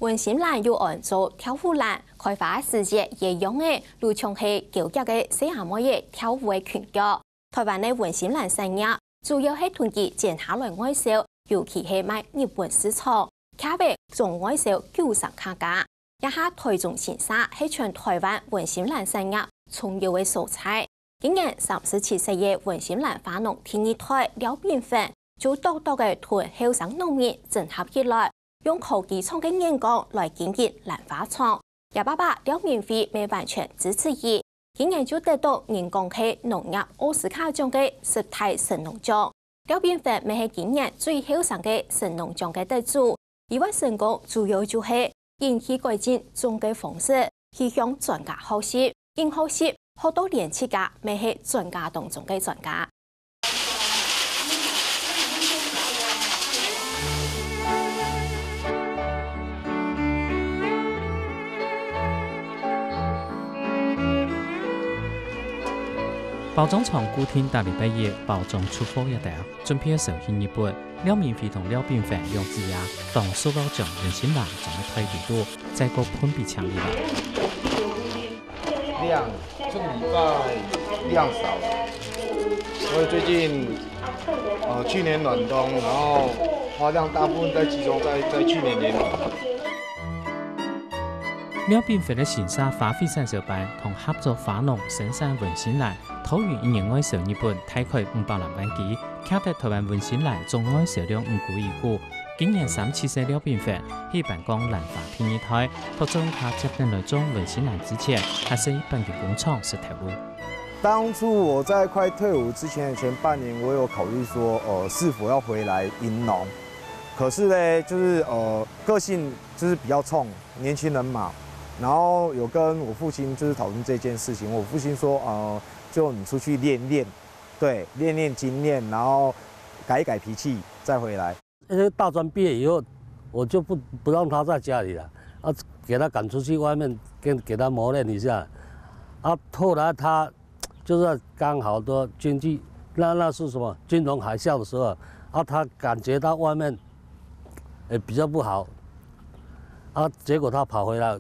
文心兰又按做跳舞兰，开发世界也用的如像是高级的西夏妹的跳舞的群脚。台湾的文心兰产业主要是囤积剪下来外销，尤其是卖日本市场，卡为总外销90卡价。一下台中新沙是全台湾文心兰产业重要的素材。今年37岁的文心兰花农第二代廖炳芬就独独的同后生农民整合起来。用科技创嘅眼光来经营兰花厂，也爸爸廖明辉未完全支持伊，今年就得到人工系农业奥斯卡奖嘅10大神农奖。廖炳芬咪系今年最后生嘅神农奖嘅得主，伊话成功主要就系引起改进种嘅方式，去向专家学习，因学习好多年起家咪系专家当中嘅专家。包装厂古天大礼拜一包装出货一条，准备售去日本。廖明辉同廖炳芬两子牙当塑料匠文心兰种的推几多，再个喷比强烈。量这个礼拜量少了，所以最近去年暖冬，然后花量大部分在集中在去年年底。廖炳芬的线下花卉sản銷班同合作花農生產文心蘭，土源1年外銷日本大概500萬支，卡得台灣文心蘭總外銷量5股1股。今年37歲廖炳芬喺辦公蘭花第二胎，或者他接定來種文心蘭之前，還是一般嘅工廠是投入。當初我在快退伍之前的前半年，我有考慮說，是否要回來營農。可是呢，就是個性就是比較衝，年輕人嘛。然後有跟我父親就是討論這件事情，我父親說，就你出去練練，對，練練經驗，然後改一改脾氣，再回來。大專畢業以後，我就不讓他在家裡了，給他趕出去外面，給他磨練一下。後來他就是剛好的經濟，那是什麼金融海嘯的時候，他感覺到外面比較不好，結果他跑回來。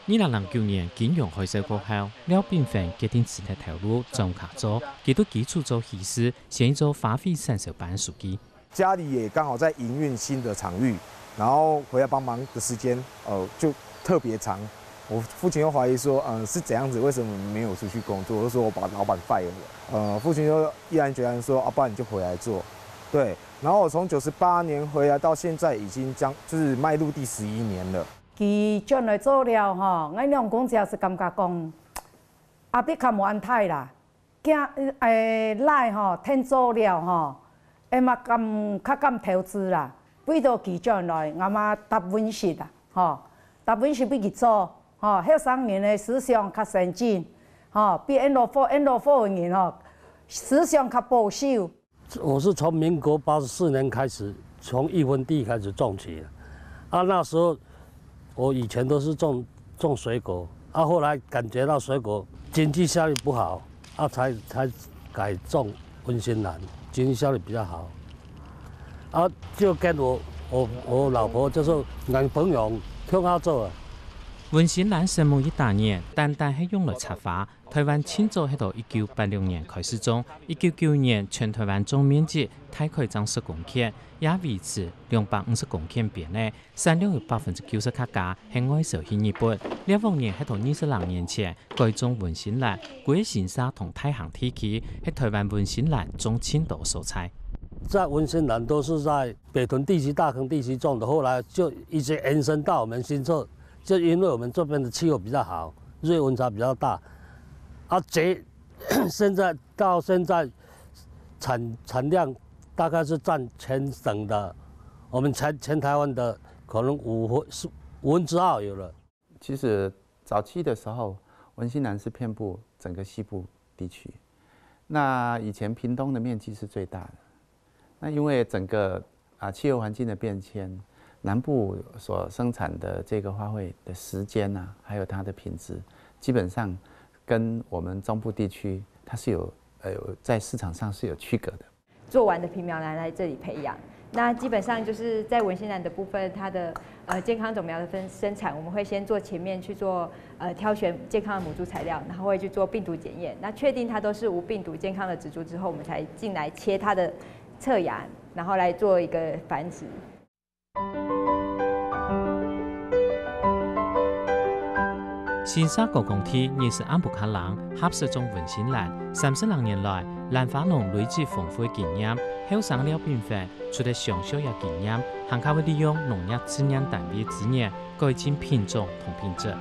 2009年金融海嘯過後，廖炳芬決定辭退投入種卡組，佢都基礎做醫師，先做花卉產銷班書記。家裡也剛好在營運新的場域，然後回來幫忙的時間，就特別長。我父親又懷疑說，是怎樣子？為什麼沒有出去工作？我就說我把老闆 fire 了。父親就毅然決然說，不然你就回來做。對，然後我從98年回來到現在，已經就是邁入第11年了。佢將來做了吼，我兩公子是感覺講，阿比較無安泰啦，驚來吼聽做了吼，嘛較敢投資啦，為到佢將來我嘛答溫室啦，吼答溫室俾佢做，吼後生人的思想較先進，吼比 N64的人吼思想較保守。我是從民國84年開始，從1分地開始種起的，那時候。我以前都是種水果，後來感覺到水果經濟效益不好，才改種文心蘭，經濟效益比較好，就跟我老婆就是男朋友向他做啊。文心蘭成木一大年，單係用來插花。台灣清早喺到1986年開始種，1991年全台灣總面積大概長10公頃，也維持250公頃邊內，產量有90%客家係外銷去日本。20年喺到22年前改種文心蘭，歸新沙同太行地區係台灣文心蘭種青島蔬菜。在文心蘭都是在北屯地區、大坑地區種的，後來就一直延伸到我們新社。就因為我們這邊的氣候比較好，日溫差比較大，現在到現在產量大概是佔全省的，我們全台灣的可能2/5有了。其實早期的時候，文心蘭是遍佈整個西部地區，那以前屏東的面積是最大的，那因為整個氣候環境的變遷。南部所生產的這個花卉的時間啊，還有它的品質，基本上跟我們中部地區它是有在市場上是有區隔的。做完的皮苗蘭來這裡培養，那基本上就是在文心兰的部分，它的健康种苗的生产，我们会先做前面去做挑选健康的母猪材料，然后会去做病毒检验。那确定它都是无病毒健康的植株之后，我们才进来切它的侧芽，然后来做一个繁殖。新沙国公体也是安布卡人合适种文心兰，30年来，兰花农累积丰富的经验，后生了变化，除了上小的经验，还可以利用农业资源单位资源改进品种同品质。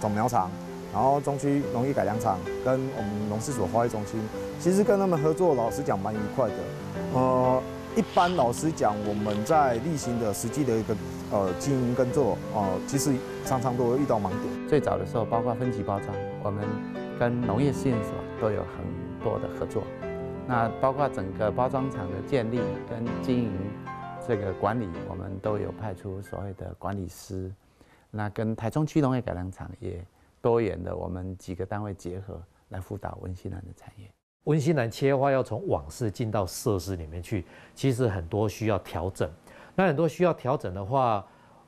种苗厂，然后中区农业改良场跟我们农事所花卉中心，其实跟他们合作，老实讲蛮愉快的。一般老实讲，我们在例行的实际的一个经营耕作，其实常常都会遇到盲点。最早的时候，包括分级包装，我们跟农业试验所都有很多的合作。那包括整个包装厂的建立跟经营这个管理，我们都有派出所谓的管理师。那跟台中区农业改良场也多元的，我们几个单位结合来辅导文心兰的产业。文心兰切花要从网室进到设施里面去，其实很多需要调整。那很多需要调整的话，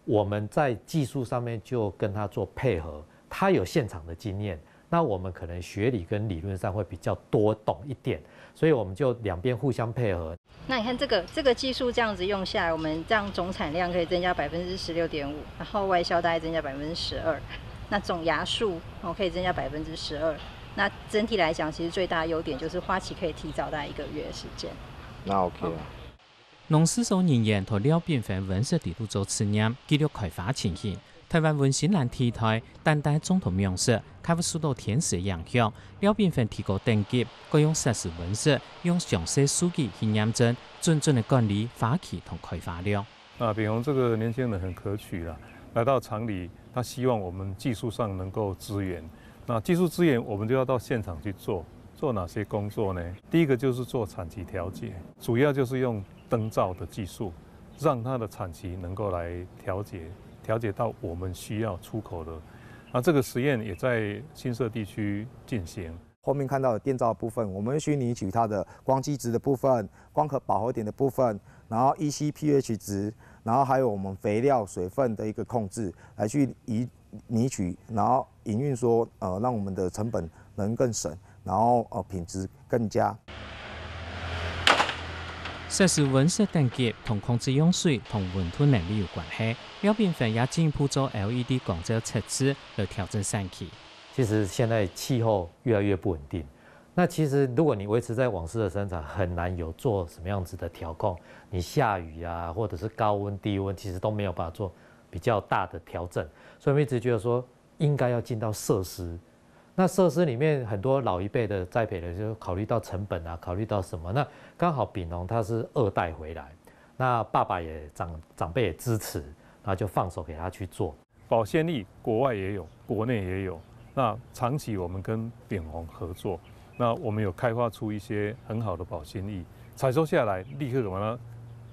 我们在技术上面就跟他做配合，他有现场的经验，那我们可能学理跟理论上会比较多懂一点，所以我们就两边互相配合。那你看这个技术这样子用下来，我们这样总产量可以增加16.5%，然后外销大概增加12%，那总芽数可以增加12%。那整体来讲，其实最大的优点就是花期可以提早大概1个月的时间。那 OK 啊。农事所人员同了变化文史地图做试验，记录开发情形。台湾文心兰题材单单总统描述，开发受到天时的影响，了变化提高等级，改用实时文史，用详细数据去验证，准准的管理花期同开发量。那炳宏这个年轻人很可取啦，来到厂里，他希望我们技术上能够支援。那技术资源，我们就要到现场去做哪些工作呢？第一个就是做产期调节，主要就是用灯罩的技术，让它的产期能够来调节到我们需要出口的。那这个实验也在新社地区进行。后面看到的电罩部分，我们去拟取它的光基值的部分、光合饱和点的部分，然后 EC、pH 值，然后还有我们肥料、水分的一个控制，来去拟取，然后营运说，让我们的成本能更省，然后品质更佳。实时温室等级同控制用水同温度能力有关系，了变化也进一步做 LED 光照测试来调整产期。其实现在气候越来越不稳定，那其实如果你维持在网室的生产，很难有做什么样子的调控。你下雨啊，或者是高温、低温，其实都没有办法做比较大的调整。所以我们一直觉得说，应该要进到设施。那设施里面很多老一辈的栽培的，就考虑到成本啊，考虑到什么？那刚好炳宏他是2代回来，那爸爸也长辈也支持，然后就放手给他去做。保鲜力国外也有，国内也有。那长期我们跟炳宏合作，那我们有开发出一些很好的保鲜液，采收下来立刻把它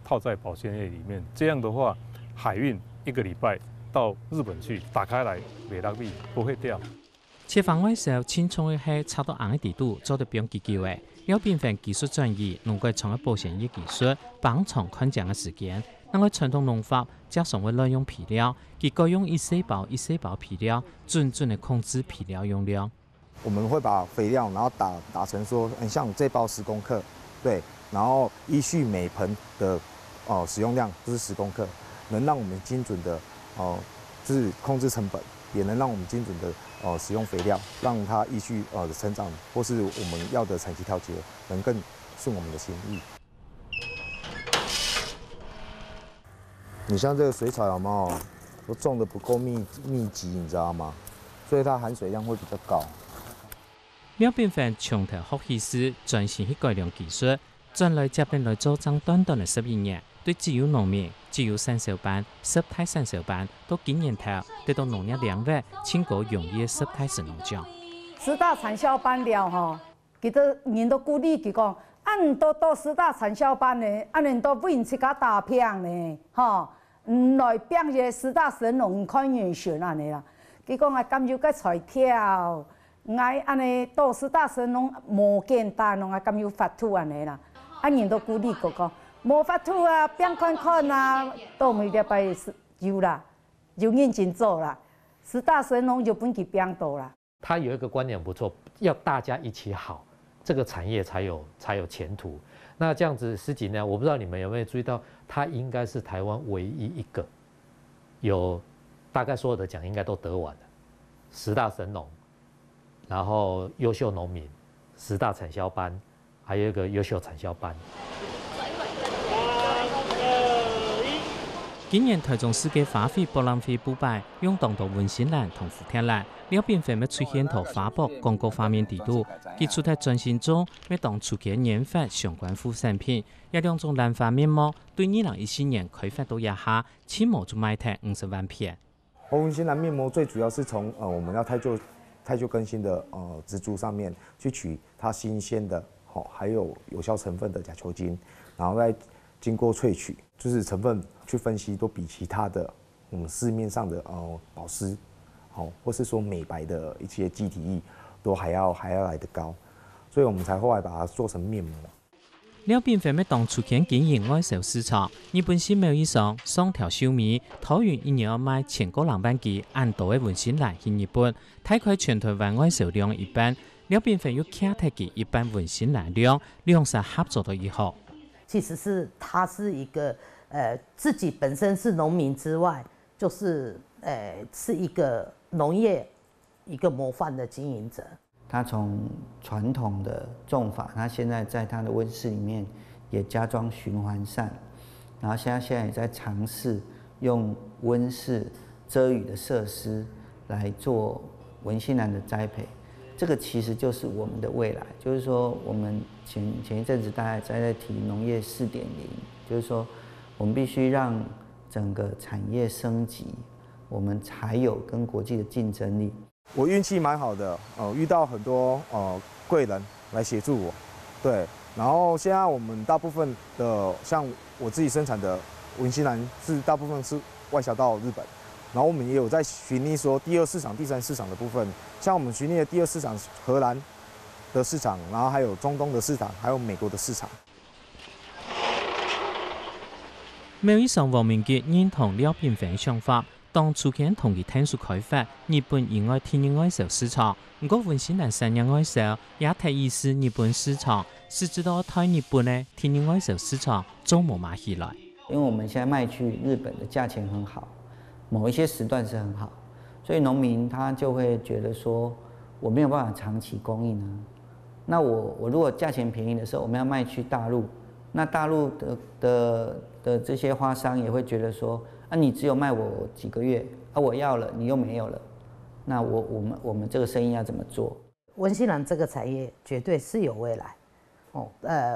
套在保鲜液里面。这样的话，海运1个礼拜到日本去，打开来袂落米，不会掉。切防外时，青葱的係炒到硬的地度，做得比較結構嘅。了變份技術轉移，能夠從一保鮮液技術綁長看漲嘅時間。那個傳統農法加上會亂用皮料，結果用一細胞皮料，準準的控制皮料用量。我們會把肥料，然後打成說，像這包10公克，對，然後依序每盆的使用量就是10公克，能讓我們精準的就是控制成本。也能讓我們精準的使用肥料，讓它依序的成長，或是我們要的產期調節能更順我們的心意。你像這個水草有沒有都種得不夠密集，你知道嗎？所以它含水量會比較高。了變份從頭學起時，轉型去改良技術，轉來接並來做長短短的11年。對自由農民、自由產銷班、濕態產銷班都經驗頭得到農業兩位全國榮譽濕態神農獎。10大產銷班了吼，其實人都鼓勵佢講，按都到10大產銷班呢，按人都揾一個大片呢，吼，來變個10大神農看演選安尼啦。佢講啊，甘有個才跳，愛安尼到10大神農無簡單咯，啊甘有法度安尼啦，啊人都鼓勵佢講。无法度啊，变看看啊，倒每礼拜有啦，就认真做啦。10大神农就本去变多啦。他有一个观点不错，要大家一起好，这个产业才有前途。那这样子10几年，我不知道你们有没有注意到，他应该是台湾唯一一个有大概所有的奖应该都得完了，10大神农，然后优秀农民，10大产销班，还有一个优秀产销班。今年台中世界花卉博览会补办，用当到文心兰同福田兰，了便分要出现到花博广告方面地图，基础在转型中要当出现研发相关副产品，也2种兰花面膜，对2014年开发到一下，起码就卖台50万片。文心兰面膜最主要是从我们要太旧更新的植株上面去取它新鲜的还有有效成分的甲球精，然后再经过萃取，就是成分去分析，都比其他的我们市面上的保湿，或是说美白的一些基体液，都还要来得高，所以我们才后来把它做成面膜。了便分要当出现经营外销市场，日本新贸易商双条小米，桃园1年要卖1000个人版机，按多的文心兰去日本，大概全台湾外销量一半。了便分要卡太给一般文心兰量是合作的以后。其实是他是一个自己本身是农民之外，就是是一个农业一个模范的经营者。他从传统的种法，他现在在他的温室里面也加装循环扇，然后现在也在尝试用温室遮雨的设施来做文心兰的栽培。这个其实就是我们的未来，就是说我们前一阵子大家在提农业4.0，就是说我们必须让整个产业升级，我们才有跟国际的竞争力。我运气蛮好的，遇到很多贵人来协助我，对。然后现在我们大部分的像我自己生产的文心兰是大部分是外销到日本。然后我们也有在寻觅说第2市场、第3市场的部分，像我们寻觅的第2市场荷兰的市场，然后还有中东的市场，还有美国的市场。贸易商王明杰认同了便分想法，当初间同意探索开发日本以外天然外销市场，不过文心兰3年外销也提议是日本市场，是知道台日本的天然外销市场做冇买起来。因为我们现在卖去日本的价钱很好。某一些时段是很好，所以农民他就会觉得说，我没有办法长期供应啊。那我如果价钱便宜的时候，我们要卖去大陆，那大陆的这些花商也会觉得说，你只有卖我几个月，我要了你又没有了，那我们这个生意要怎么做？文心兰这个产业绝对是有未来，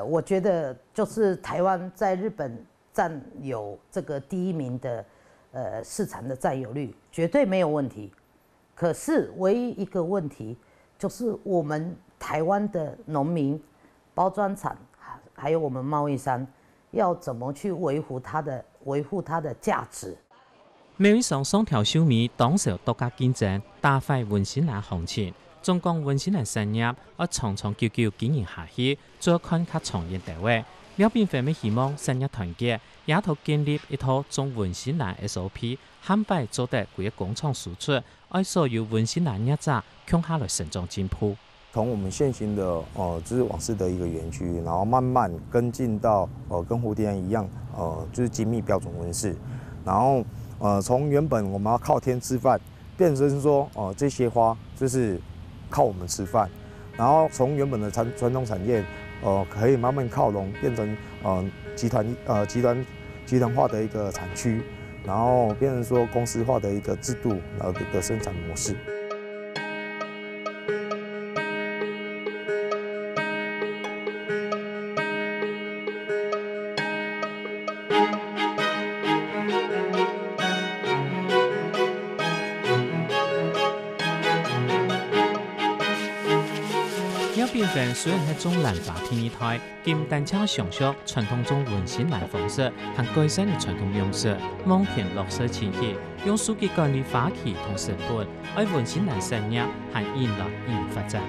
我觉得就是台湾在日本占有这个第1名的。市场的占有率绝对没有问题，可是唯一一个问题就是我们台湾的农民、包装厂，还有我们贸易商，要怎么去维护它的价值？贸易商双条小米当时独家竞争，打坏文心兰行情。总共文心兰产业而长长久久经营下去，最看较长远地位。了便分希望产业团结，也套建立一套从文心兰 SOP， 坦白做得规个工厂输出，爱所有文心兰业者共下来成长进步。从我们现行的就是网式的一个园区，然后慢慢跟进到跟蝴蝶兰一样，就是精密标准温室，然后从原本我们要靠天吃饭，变成说这些花就是靠我们吃饭，然后从原本的传统产业。可以慢慢靠拢，变成集团化的一个产区，然后变成说公司化的一个制度，的生产模式。变分虽然係種蘭花天然態，兼單車上述傳統中文心蘭方式，和改善嘅傳統用式，望田綠色前期，用數據管理花期同成本，喺文心蘭產業和引來發展。